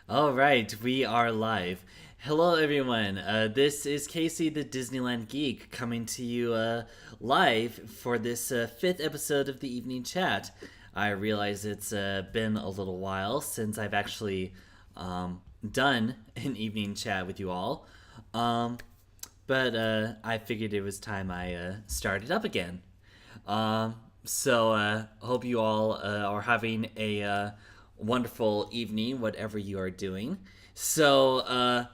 All right, we are live. Hello, everyone. This is Casey, the Disneyland Geek, coming to you live for this fifth episode of the Evening Chat. I realize it's been a little while since I've actually done an evening chat with you all, um, but I figured it was time I started up again. Hope you all are having a wonderful evening, whatever you are doing. I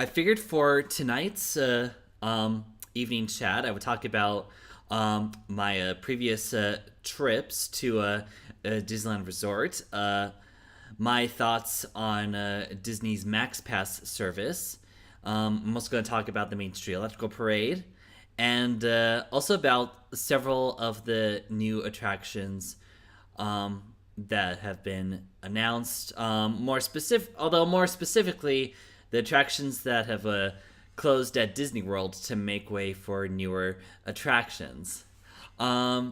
figured for tonight's evening chat, I would talk about my previous trips to Disneyland Resort, my thoughts on Disney's Max Pass service. I'm also going to talk about the Main Street Electrical Parade, and also about several of the new attractions that have been announced. More specifically, the attractions that have closed at Disney World to make way for newer attractions. I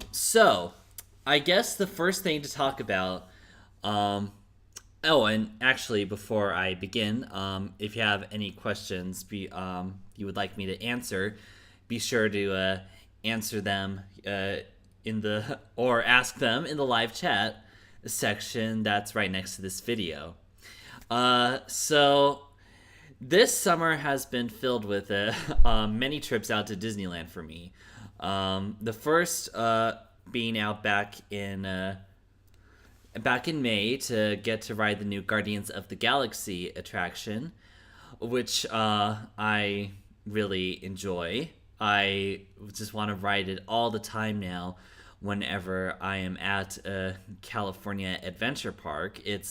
guess the first thing to talk about. And actually, before I begin, if you have any questions you would like me to answer, be sure to answer them or ask them in the live chat section that's right next to this video. This summer has been filled with many trips out to Disneyland for me. The first being out back in May to get to ride the new Guardians of the Galaxy attraction, which I really enjoy. I just want to ride it all the time now whenever I am at California Adventure Park. It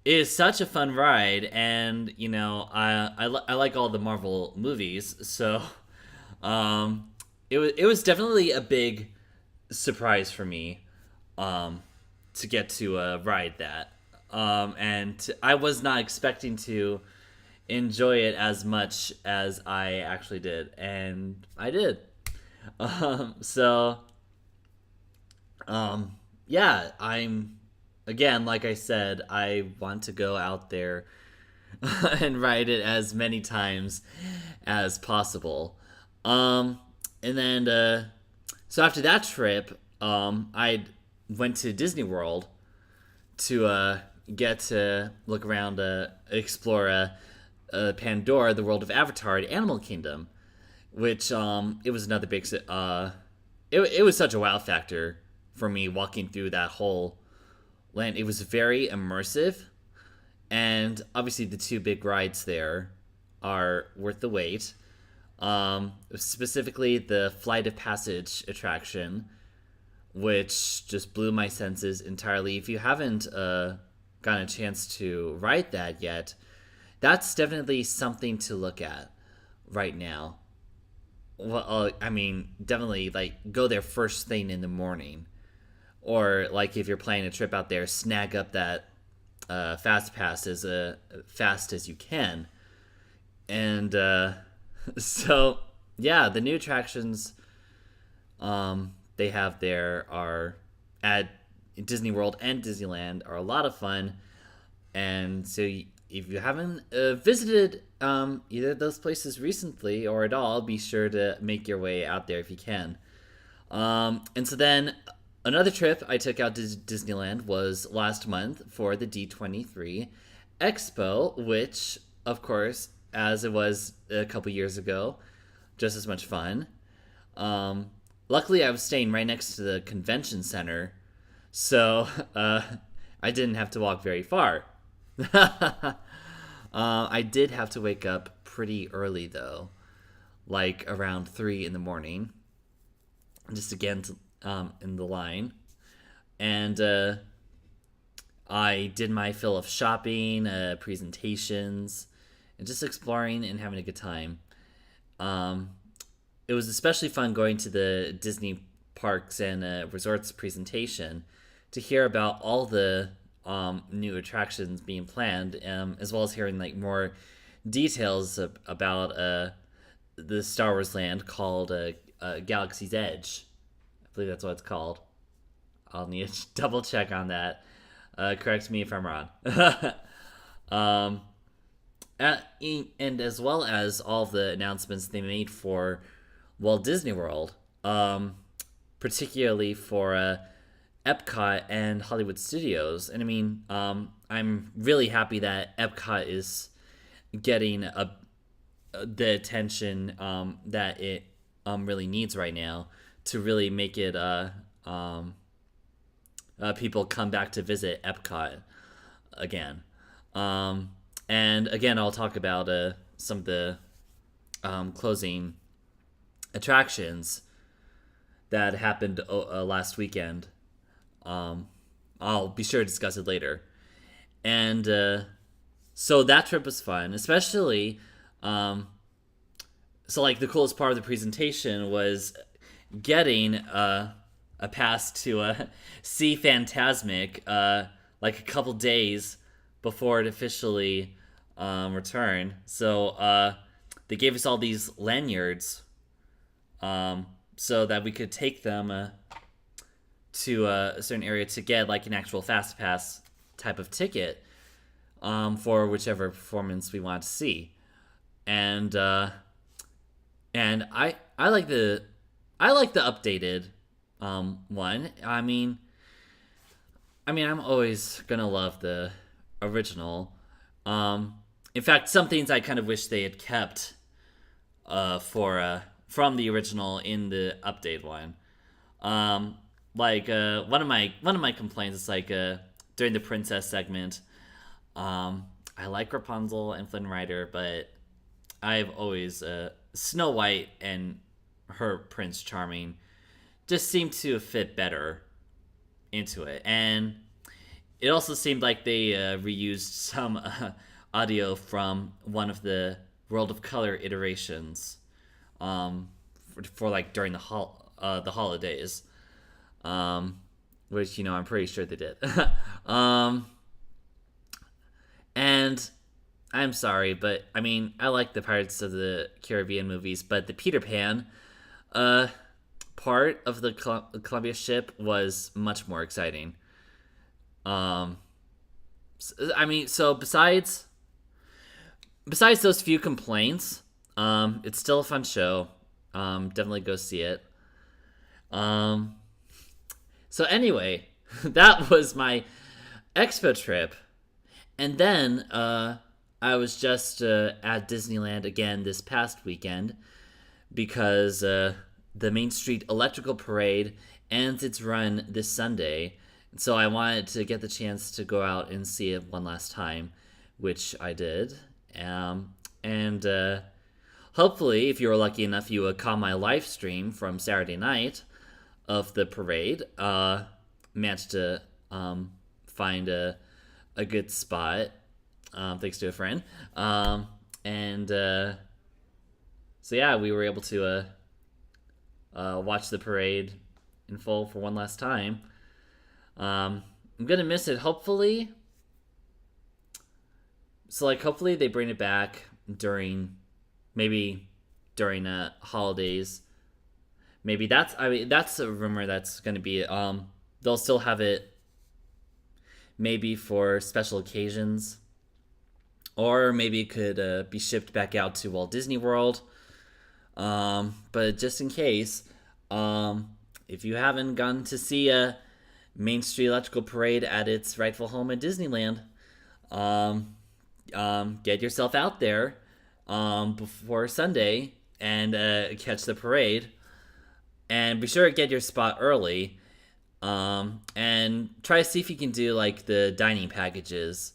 is such a fun ride, and I like all the Marvel movies, so it was definitely a big surprise for me to get to ride that, and I was not expecting to enjoy it as much as I actually did, and I did. Yeah, I'm again, like I said, I want to go out there and ride it as many times as possible. And then so after that trip, I went to Disney World to get to look around, explore Pandora, the world of Avatar, the Animal Kingdom, which it was another big. It was such a wow factor for me walking through that whole land. It was very immersive, and obviously the two big rides there are worth the wait. Specifically, the Flight of Passage attraction, which just blew my senses entirely. If you haven't gotten a chance to ride that yet, that's definitely something to look at right now. Well, definitely go there first thing in the morning, or if you're planning a trip out there, snag up that fast pass as fast as you can. And yeah, the new attractions they have there are at Disney World and Disneyland are a lot of fun. And so if you haven't visited either of those places recently or at all, be sure to make your way out there if you can. And so then another trip I took out to Disneyland was last month for the D23 Expo, which, of course, as it was a couple years ago, just as much fun. Luckily, I was staying right next to the convention center, so I didn't have to walk very far. I did have to wake up pretty early, though, around 3 in the morning, just again in the line. And I did my fill of shopping, presentations, and just exploring and having a good time. It was especially fun going to the Disney Parks and Resorts presentation to hear about all the new attractions being planned, as well as hearing more details about the Star Wars land called Galaxy's Edge. I believe that's what it's called. I'll need to double check on that. Correct me if I'm wrong. Um, and as well as all of the announcements they made for Walt Disney World, particularly for Epcot and Hollywood Studios. And I mean, I'm really happy that Epcot is getting the attention that it really needs right now to really make it people come back to visit Epcot again. And again, I'll talk about some of the closing attractions that happened last weekend. I'll be sure to discuss it later. And so that trip was fun, especially. So, like, the coolest part of the presentation was getting a pass to see Phantasmic like a couple days before it officially returned. So they gave us all these lanyards so that we could take them to a certain area to get like an actual fast pass type of ticket for whichever performance we want to see. And I like the updated one. I mean, I'm always gonna love the original. In fact, some things I kind of wish they had kept from the original in the update one. Like one of my complaints is like during the princess segment. I like Rapunzel and Flynn Rider, but I've always Snow White and her Prince Charming just seemed to fit better into it. And it also seemed like they reused some audio from one of the World of Color iterations for like during the holidays, which I'm pretty sure they did. And I'm sorry, but I mean, I like the Pirates of the Caribbean movies, but the Peter Pan part of the Columbia ship was much more exciting. I mean, so besides those few complaints, it's still a fun show. Definitely go see it. So anyway, that was my expo trip. And then I was just at Disneyland again this past weekend because the Main Street Electrical Parade ends its run this Sunday. So I wanted to get the chance to go out and see it one last time, which I did. And hopefully, if you were lucky enough, you caught my live stream from Saturday night of the parade. Managed to find a good spot, thanks to a friend. So yeah, we were able to watch the parade in full for one last time. I'm gonna miss it. Hopefully they bring it back during holidays. Maybe that's a rumor that's gonna be. They'll still have it maybe for special occasions, or maybe it could be shipped back out to Walt Disney World. But just in case, if you haven't gone to see a Main Street Electrical Parade at its rightful home at Disneyland, get yourself out there before Sunday and catch the parade. And be sure to get your spot early. And try to see if you can do like the dining packages,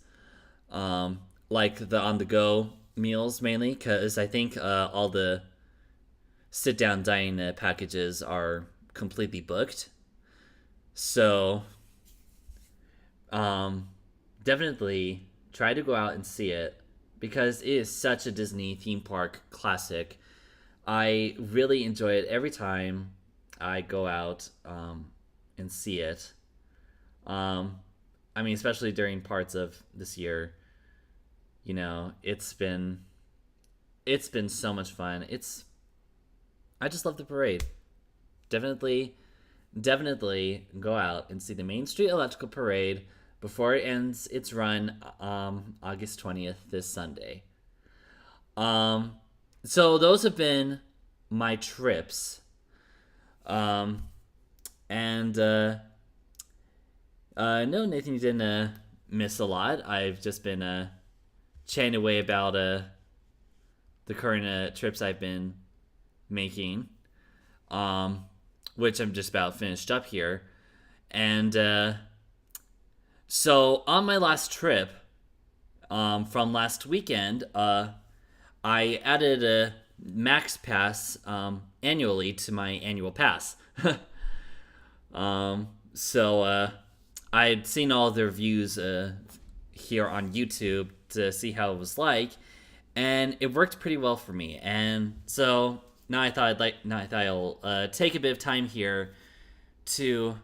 like the on-the-go meals mainly, because I think all the sit-down dining packages are completely booked. So, definitely try to go out and see it because it is such a Disney theme park classic. I really enjoy it every time I go out and see it. I mean, especially during parts of this year, it's been so much fun. I just love the parade. Definitely go out and see the Main Street Electrical Parade before it ends its run August 20th, this Sunday. So those have been my trips. And no, Nathan, you didn't miss a lot. I've just been chatting away about the current trips I've been making, which I'm just about finished up here. And so on my last trip from last weekend, I added a Max Pass annually to my annual pass. So I'd seen all the reviews here on YouTube to see how it was like, and it worked pretty well for me. And so now I thought I'll take a bit of time here to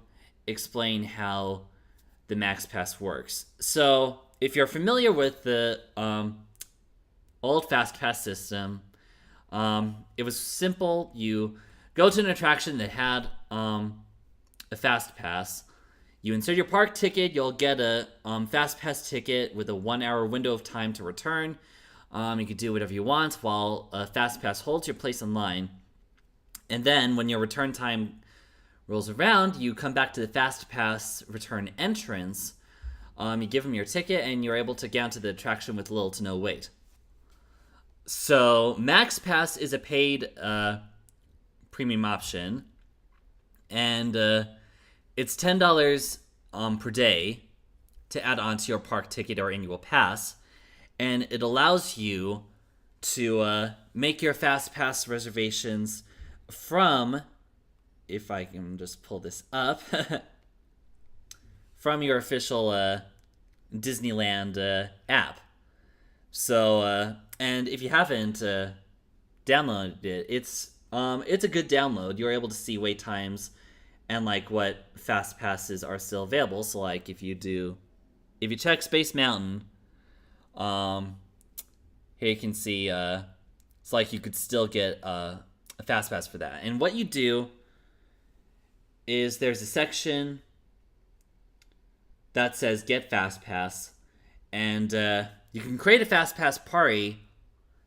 explain how the Max Pass works. So if you're familiar with the old Fast Pass system, it was simple. You go to an attraction that had a Fast Pass. You insert your park ticket. You'll get a Fast Pass ticket with a 1 hour window of time to return. You can do whatever you want while a Fast Pass holds your place in line. And then when your return time rolls around, you come back to the Fast Pass return entrance. You give them your ticket, and you're able to get onto the attraction with little to no wait. So Max Pass is a paid premium option, and it's $10 per day to add on to your park ticket or annual pass, and it allows you to make your Fast Pass reservations from, if I can just pull this up, from your official Disneyland app. So, and if you haven't downloaded it, it's a good download. You're able to see wait times and like what Fast Passes are still available. So like if you check Space Mountain, here you can see it's like you could still get a Fast Pass for that. And what you do is there's a section that says Get Fast Pass, and you can create a Fast Pass party.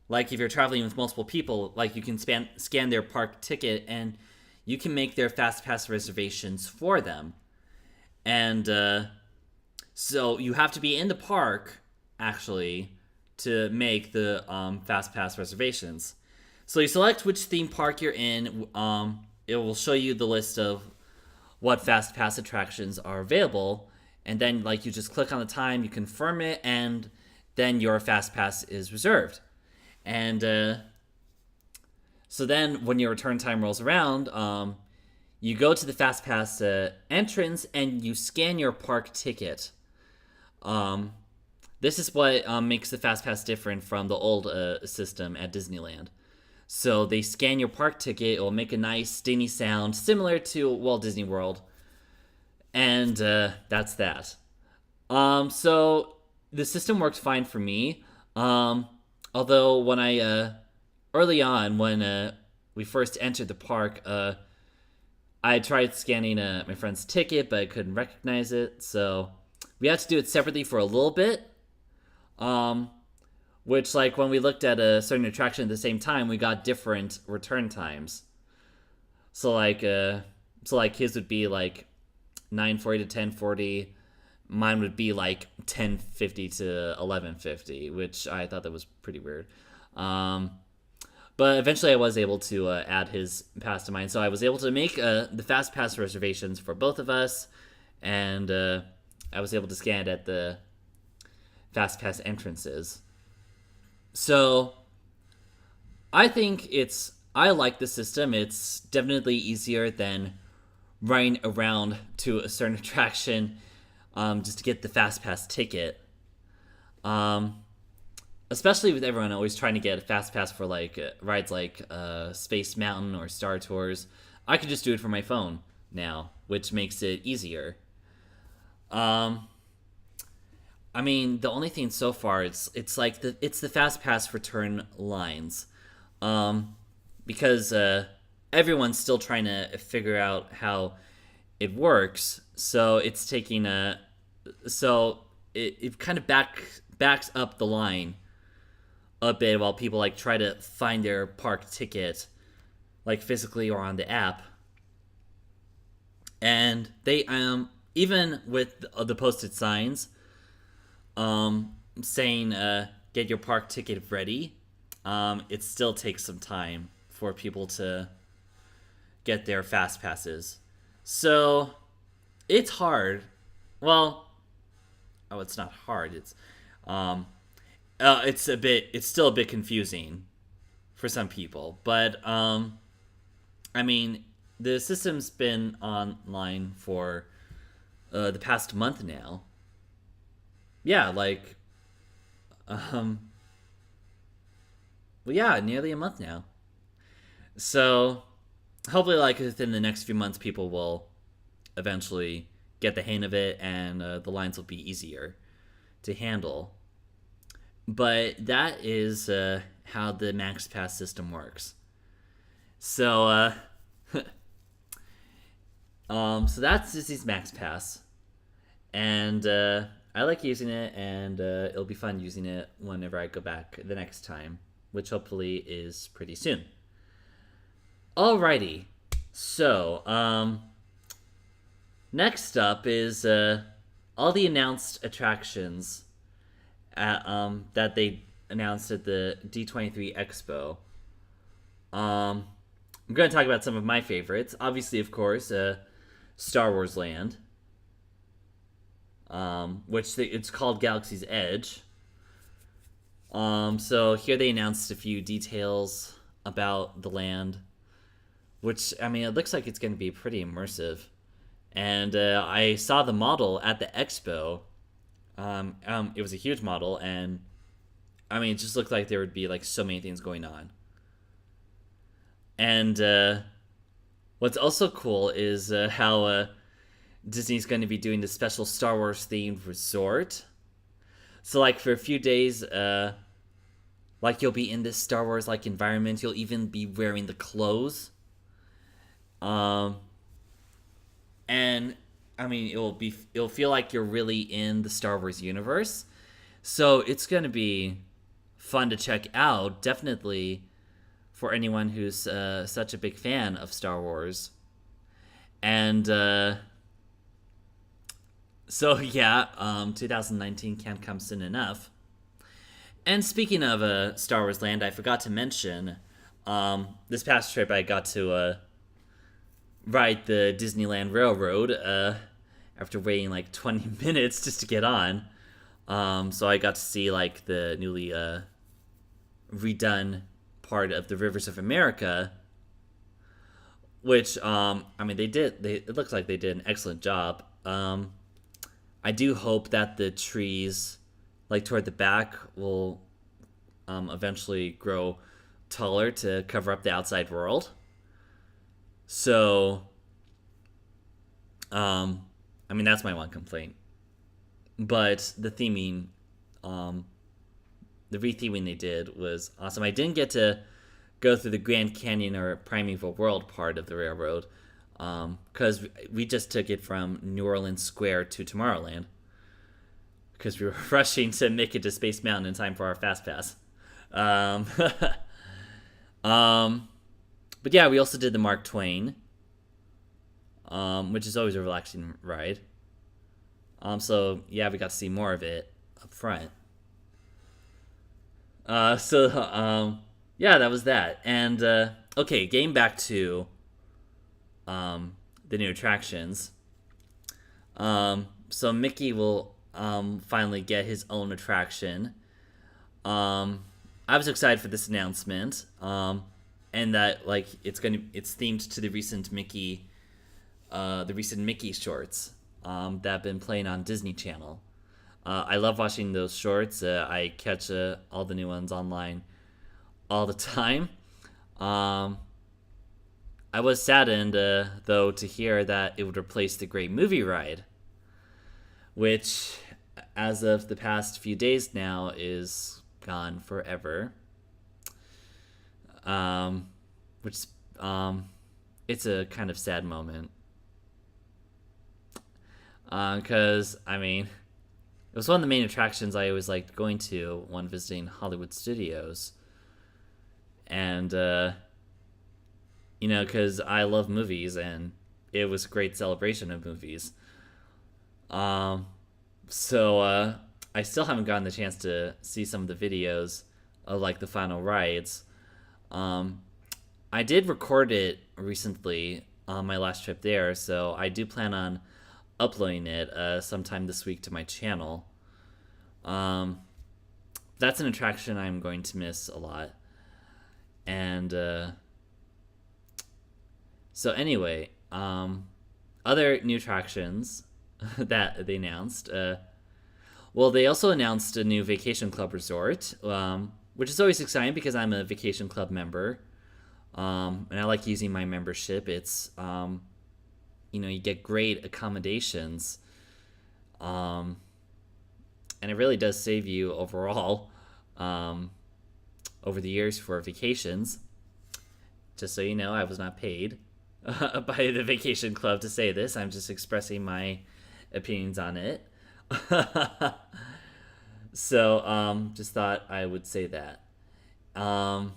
Like if you're traveling with multiple people, like you can scan their park ticket and you can make their Fast Pass reservations for them. And so you have to be in the park, actually, to make the Fast Pass reservations. So you select which theme park you're in. It will show you the list of what Fast Pass attractions are available. And then like you just click on the time, you confirm it, and then your Fast Pass is reserved. And so then when your return time rolls around, you go to the Fast Pass entrance and you scan your park ticket. This is what makes the Fast Pass different from the old system at Disneyland. So they scan your park ticket. It will make a nice dingy sound similar to Walt Disney World. And that's that. So the system worked fine for me. Although when I early on, when we first entered the park, I tried scanning my friend's ticket, but I couldn't recognize it. So we had to do it separately for a little bit. Which, like, when we looked at a certain attraction at the same time, we got different return times. So like his would be like 9:40 to 10:40. Mine would be like 10:50 to 11:50, which I thought that was pretty weird. But eventually I was able to add his pass to mine. So I was able to make the Fast Pass reservations for both of us. And I was able to scan it at the Fast Pass entrances. So I think I like the system. It's definitely easier than running around to a certain attraction just to get the Fast Pass ticket. Especially with everyone always trying to get a Fast Pass for like rides like Space Mountain or Star Tours. I could just do it from my phone now, which makes it easier. I mean, the only thing so far it's the Fast Pass return lines, because everyone's still trying to figure out how it works. So it's taking So it kind of backs up the line a bit while people like try to find their park ticket, like physically or on the app. And they even with the posted signs saying get your park ticket ready, it still takes some time for people to get their fast passes. So it's hard. Well, oh, it's not hard. Um, it's still a bit confusing for some people, but I mean, the system's been online for the past month now. Yeah, like, um, well, yeah, nearly a month now. So hopefully, like within the next few months, people will eventually get the hang of it, and the lines will be easier to handle. But that is how the Max Pass system works. So, so that's Disney's Max Pass, and I like using it, and it'll be fun using it whenever I go back the next time, which hopefully is pretty soon. Alrighty, so next up is all the announced attractions that they announced at the D23 Expo. I'm going to talk about some of my favorites. Obviously, of course, Star Wars Land, which it's called Galaxy's Edge. So here they announced a few details about the land, which, I mean, it looks like it's going to be pretty immersive. And I saw the model at the expo. It was a huge model, and I mean, it just looked like there would be like so many things going on. And what's also cool is how Disney's going to be doing the special Star Wars themed resort. So, like, for a few days, like, you'll be in this Star Wars like environment. You'll even be wearing the clothes. And I mean, it'll feel like you're really in the Star Wars universe. So it's going to be fun to check out, definitely for anyone who's such a big fan of Star Wars. And so yeah, 2019 can't come soon enough. And speaking of Star Wars Land, I forgot to mention this past trip I got to ride the Disneyland Railroad after waiting like 20 minutes just to get on. So I got to see like the newly redone part of the Rivers of America, which I mean it looks like they did an excellent job. I do hope that the trees like toward the back will eventually grow taller to cover up the outside world. So I mean, that's my one complaint. But the theming, the retheming they did was awesome. I didn't get to go through the Grand Canyon or Primeval World part of the railroad because we just took it from New Orleans Square to Tomorrowland because we were rushing to make it to Space Mountain in time for our Fast Pass. But yeah, we also did the Mark Twain, which is always a relaxing ride. So yeah, we got to see more of it up front. Yeah, that was that. And okay, getting back to the new attractions. So Mickey will finally get his own attraction. I was excited for this announcement. And that like it's themed to the recent Mickey shorts that have been playing on Disney Channel. I love watching those shorts. I catch all the new ones online all the time. I was saddened though to hear that it would replace the Great Movie Ride, which as of the past few days now is gone forever. Which it's a kind of sad moment. Because I mean, it was one of the main attractions I always liked going to when visiting Hollywood studios, and because I love movies, and it was a great celebration of movies. Um, so I still haven't gotten the chance to see some of the videos of like the final rides. Um, I did record it recently on my last trip there, so I do plan on uploading it sometime this week to my channel. Um, that's an attraction I'm going to miss a lot. And so anyway, other new attractions that they announced. Well, they also announced a new vacation club resort, which is always exciting because I'm a vacation club member, and I like using my membership. It's you get great accommodations, um, and it really does save you overall over the years for vacations. Just so you know, I was not paid by the vacation club to say this. I'm just expressing my opinions on it. So, just thought I would say that. Um,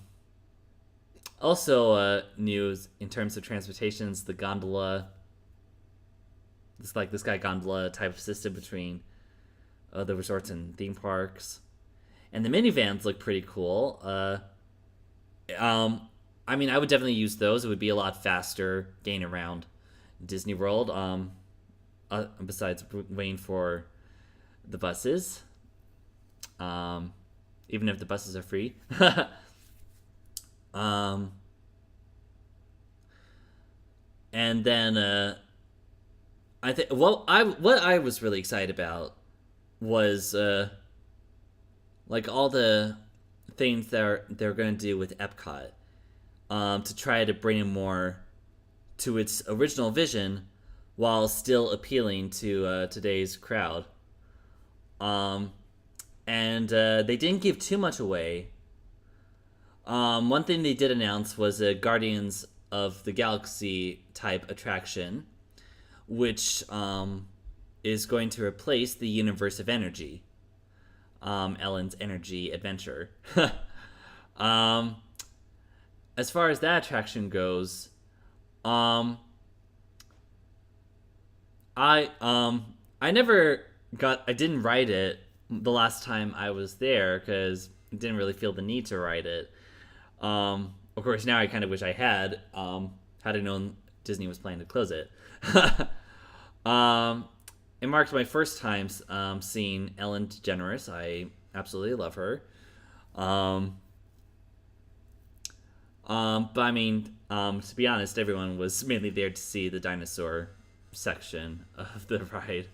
Also, news in terms of transportations, the gondola, this guy gondola type of system between the resorts and theme parks, and the minivans look pretty cool. I mean, I would definitely use those. It would be a lot faster getting around Disney World. Besides waiting for the buses, even if the buses are free. And then I think what I was really excited about was like all the things they're going to do with Epcot, to try to bring it more to its original vision while still appealing to today's crowd. And they didn't give too much away. One thing they did announce was a Guardians of the Galaxy type attraction, which is going to replace the Universe of Energy, Ellen's Energy Adventure. As far as that attraction goes, I didn't ride it the last time I was there because I didn't really feel the need to ride it. Of course, now I kind of wish I had I known Disney was planning to close it. It marked my first time seeing Ellen DeGeneres. I absolutely love her. But I mean, to be honest, everyone was mainly there to see the dinosaur section of the ride.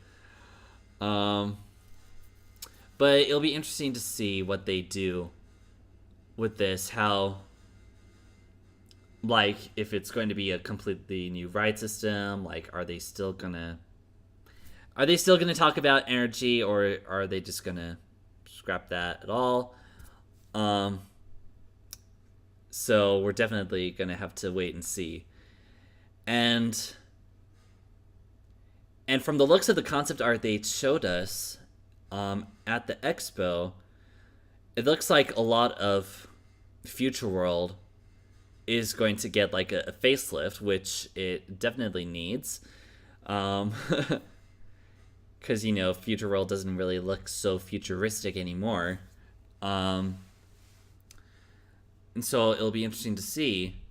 But it'll be interesting to see what they do with this. How, like, if it's going to be a completely new ride system. Like, are they still gonna talk about energy, or are they just gonna scrap that at all? So we're definitely gonna have to wait and see. And from the looks of the concept art they showed us at the expo, it looks like a lot of Future World is going to get like a facelift, which it definitely needs. Because, Future World doesn't really look so futuristic anymore. And so it'll be interesting to see.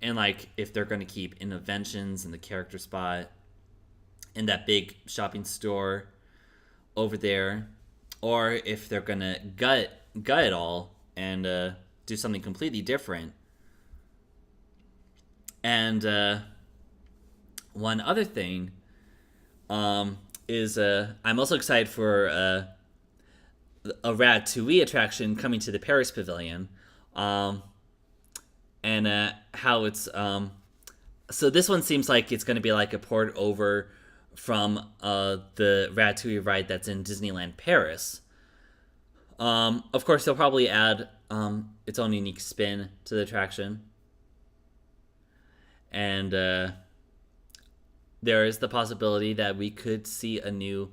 And, like, if they're going to keep Innoventions in the character spot, in that big shopping store over there, or if they're going to gut it all and do something completely different. And one other thing is I'm also excited for a Ratatouille attraction coming to the Paris Pavilion, and how it's so this one seems like it's going to be like a port over from the Ratatouille ride that's in Disneyland Paris. Of course, they'll probably add its own unique spin to the attraction. And there is the possibility that we could see a new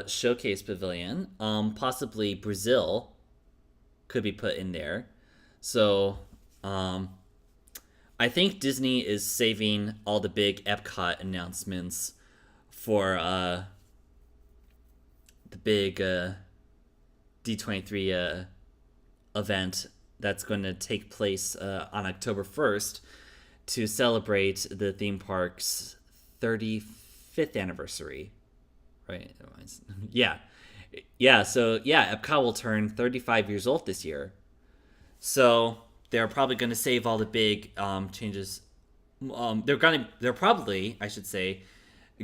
showcase pavilion. Possibly Brazil could be put in there. So I think Disney is saving all the big Epcot announcements for the big D23 event that's going to take place on October 1st to celebrate the theme park's 35th anniversary. Right? Yeah. Yeah, so yeah, Epcot will turn 35 years old this year. So they're probably going to save all the big changes. They're probably, I should say,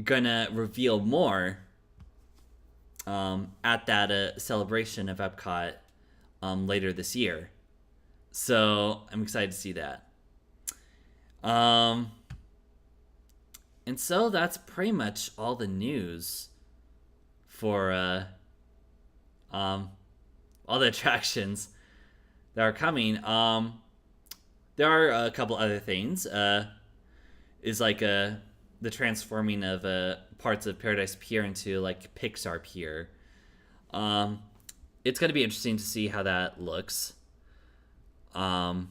gonna reveal more at that celebration of Epcot later this year. So I'm excited to see that. And so that's pretty much all the news for all the attractions that are coming. There are a couple other things. Is like the transforming of parts of Paradise Pier into like Pixar Pier. It's going to be interesting to see how that looks. And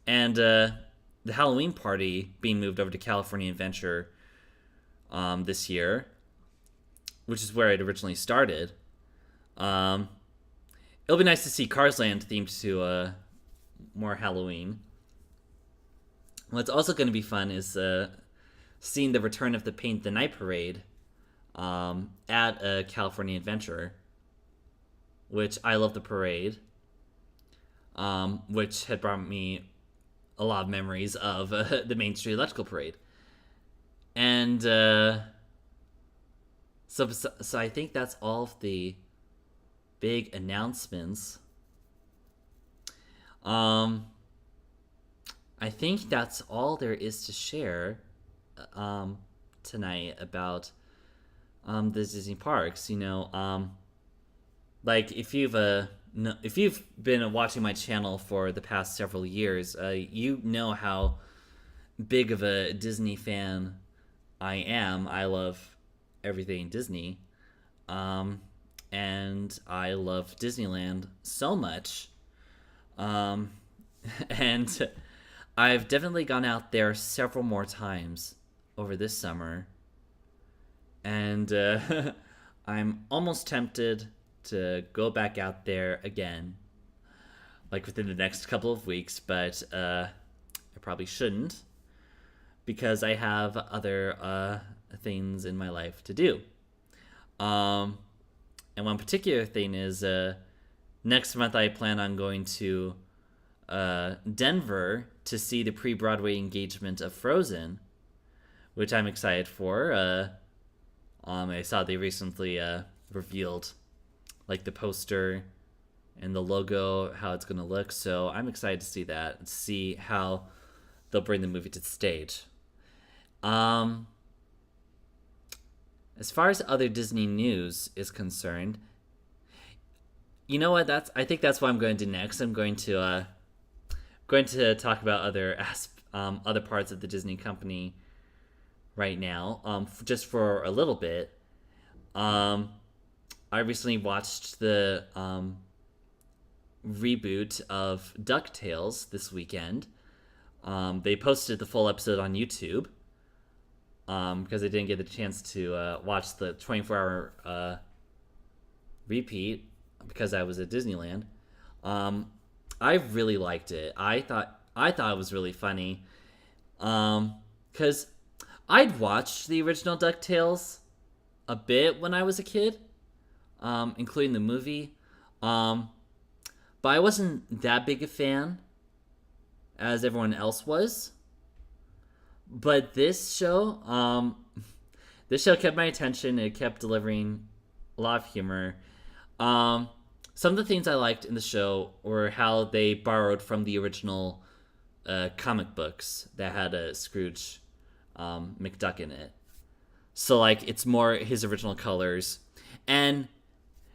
the Halloween party being moved over to California Adventure this year, which is where it originally started. It'll be nice to see Cars Land themed to more Halloween. What's also going to be fun is seeing the return of the Paint the Night Parade at California Adventure, which I love the parade, which had brought me a lot of memories of the Main Street Electrical Parade. And so I think that's all of the big announcements. I think that's all there is to share tonight about the Disney parks. You know, like if you've been watching my channel for the past several years, you know how big of a Disney fan I am. I love everything Disney, and I love Disneyland so much, and I've definitely gone out there several more times over this summer, and I'm almost tempted to go back out there again, like within the next couple of weeks, but I probably shouldn't because I have other things in my life to do. And one particular thing is next month I plan on going to Denver to see the pre-Broadway engagement of Frozen, which I'm excited for. I saw they recently revealed like the poster and the logo, how it's going to look. So I'm excited to see that and see how they'll bring the movie to the stage. As far as other Disney news is concerned, you know what? I think that's what I'm going to do next. I'm going to talk about other parts of the Disney company right now, just for a little bit. I recently watched the reboot of DuckTales this weekend. They posted the full episode on YouTube because I didn't get the chance to watch the 24-hour repeat because I was at Disneyland. I really liked it. I thought it was really funny because I'd watched the original DuckTales a bit when I was a kid, including the movie, but I wasn't that big a fan as everyone else was. But this show kept my attention. It kept delivering a lot of humor. Some of the things I liked in the show were how they borrowed from the original comic books that had a Scrooge McDuck in it. So like it's more his original colors, and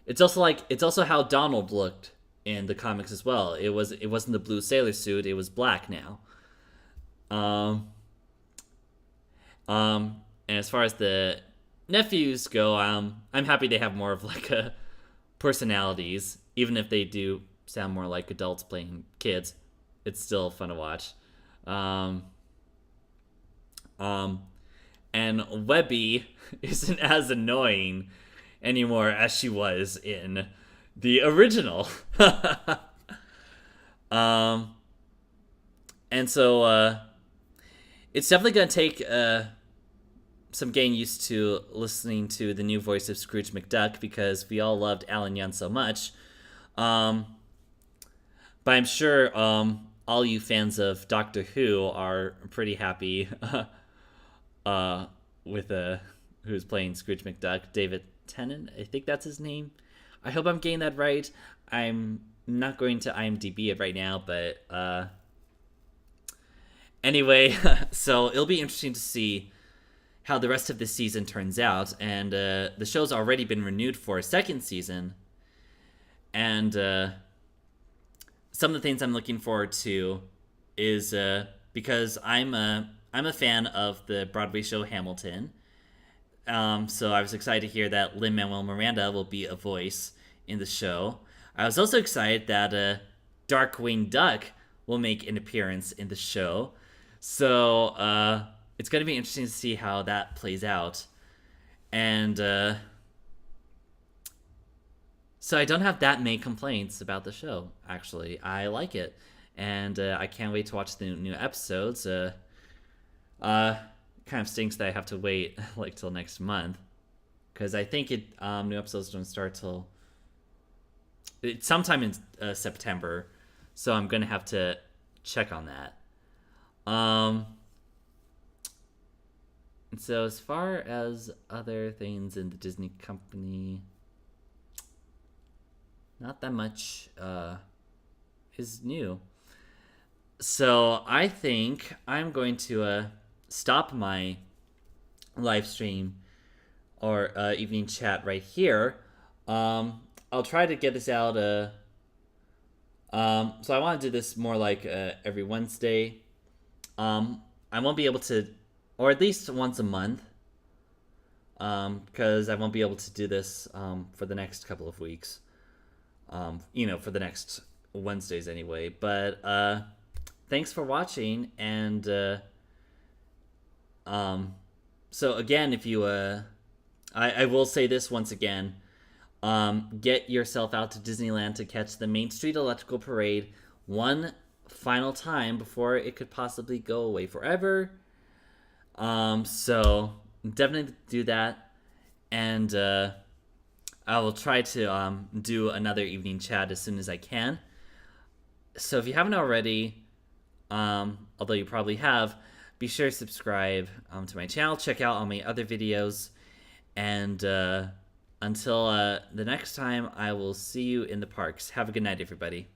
it's also how Donald looked in the comics as well. It wasn't the blue sailor suit; it was black now. And as far as the nephews go, I'm happy they have more of like a personalities, even if they do sound more like adults playing kids. It's still fun to watch. Um, um, and Webby isn't as annoying anymore as she was in the original. um, and so it's definitely going to take some getting used to listening to the new voice of Scrooge McDuck because we all loved Alan Young so much. Um, but I'm sure all you fans of Doctor Who are pretty happy with who's playing Scrooge McDuck, David Tennant. I think that's his name. I hope I'm getting that right. I'm not going to IMDb it right now, but anyway, so it'll be interesting to see how the rest of this season turns out. And the show's already been renewed for a second season. And some of the things I'm looking forward to is because I'm a fan of the Broadway show Hamilton. So I was excited to hear that Lin-Manuel Miranda will be a voice in the show. I was also excited that Darkwing Duck will make an appearance in the show. So it's going to be interesting to see how that plays out. And so I don't have that many complaints about the show, actually. I like it. And I can't wait to watch the new episodes. Kind of stinks that I have to wait like till next month. Because I think new episodes don't start till sometime in September. So I'm going to have to check on that. And so as far as other things in the Disney company, not that much is new. So I think I'm going to stop my live stream or evening chat right here. I'll try to get this out. So I want to do this more like every Wednesday. I won't be able to, or at least once a month, because I won't be able to do this for the next couple of weeks. For the next Wednesdays anyway. But thanks for watching, and so again, if you I will say this once again, get yourself out to Disneyland to catch the Main Street Electrical Parade one final time before it could possibly go away forever. So definitely do that, and I will try to do another evening chat as soon as I can. So if you haven't already, although you probably have, be sure to subscribe to my channel. Check out all my other videos. And until the next time, I will see you in the parks. Have a good night, everybody.